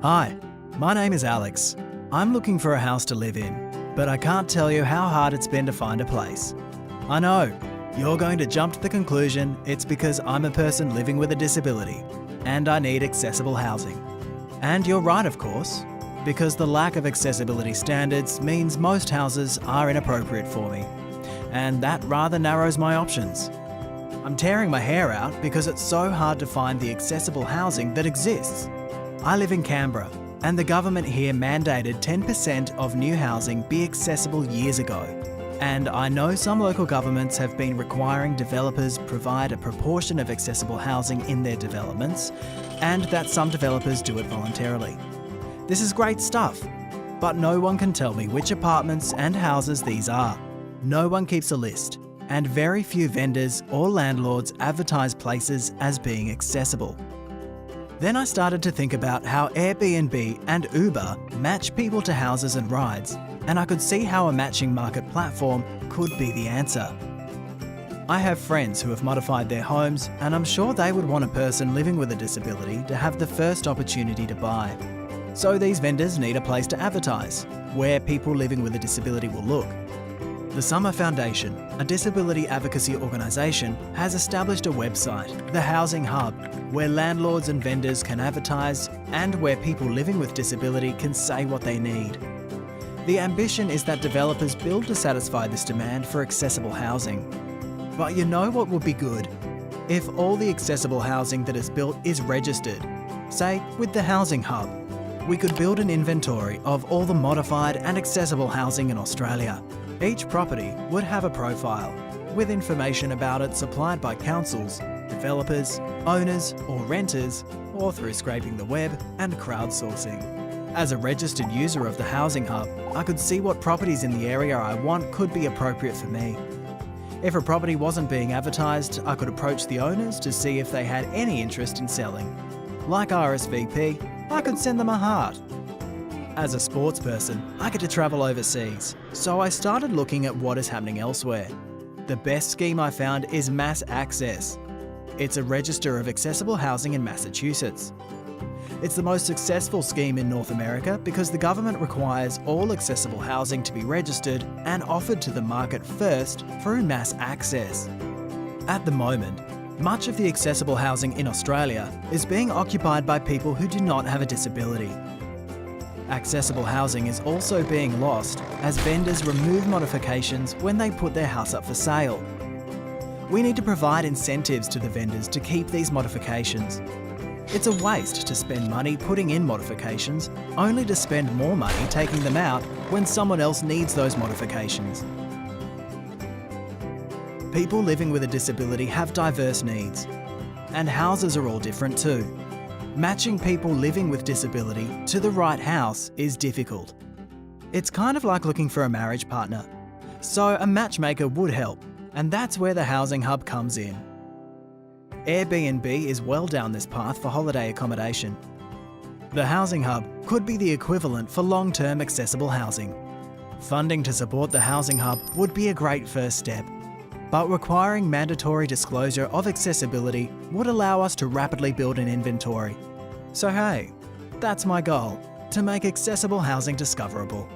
Hi, my name is Alex. I'm looking for a house to live in, but I can't tell you how hard it's been to find a place. I know, you're going to jump to the conclusion it's because I'm a person living with a disability and I need accessible housing. And you're right, of course, because the lack of accessibility standards means most houses are inappropriate for me, and that rather narrows my options. I'm tearing my hair out because it's so hard to find the accessible housing that exists. I live in Canberra, and the government here mandated 10% of new housing be accessible years ago. And I know some local governments have been requiring developers provide a proportion of accessible housing in their developments, and that some developers do it voluntarily. This is great stuff, but no one can tell me which apartments and houses these are. No one keeps a list, and very few vendors or landlords advertise places as being accessible. Then I started to think about how Airbnb and Uber match people to houses and rides, and I could see how a matching market platform could be the answer. I have friends who have modified their homes, and I'm sure they would want a person living with a disability to have the first opportunity to buy. So these vendors need a place to advertise, where people living with a disability will look. The Summer Foundation, a disability advocacy organisation, has established a website, the Housing Hub, where landlords and vendors can advertise and where people living with disability can say what they need. The ambition is that developers build to satisfy this demand for accessible housing. But you know what would be good? If all the accessible housing that is built is registered, say with the Housing Hub. We could build an inventory of all the modified and accessible housing in Australia. Each property would have a profile, with information about it supplied by councils, developers, owners or renters, or through scraping the web and crowdsourcing. As a registered user of the Housing Hub, I could see what properties in the area I want could be appropriate for me. If a property wasn't being advertised, I could approach the owners to see if they had any interest in selling. Like RSVP, I could send them a heart. As a sports person, I get to travel overseas, so I started looking at what is happening elsewhere. The best scheme I found is MassAccess. It's a register of accessible housing in Massachusetts. It's the most successful scheme in North America because the government requires all accessible housing to be registered and offered to the market first through MassAccess. At the moment, much of the accessible housing in Australia is being occupied by people who do not have a disability. Accessible housing is also being lost as vendors remove modifications when they put their house up for sale. We need to provide incentives to the vendors to keep these modifications. It's a waste to spend money putting in modifications, only to spend more money taking them out when someone else needs those modifications. People living with a disability have diverse needs, and houses are all different too. Matching people living with disability to the right house is difficult. It's kind of like looking for a marriage partner. So a matchmaker would help, and that's where the Housing Hub comes in. Airbnb is well down this path for holiday accommodation. The Housing Hub could be the equivalent for long-term accessible housing. Funding to support the Housing Hub would be a great first step, but requiring mandatory disclosure of accessibility would allow us to rapidly build an inventory. So hey, that's my goal, to make accessible housing discoverable.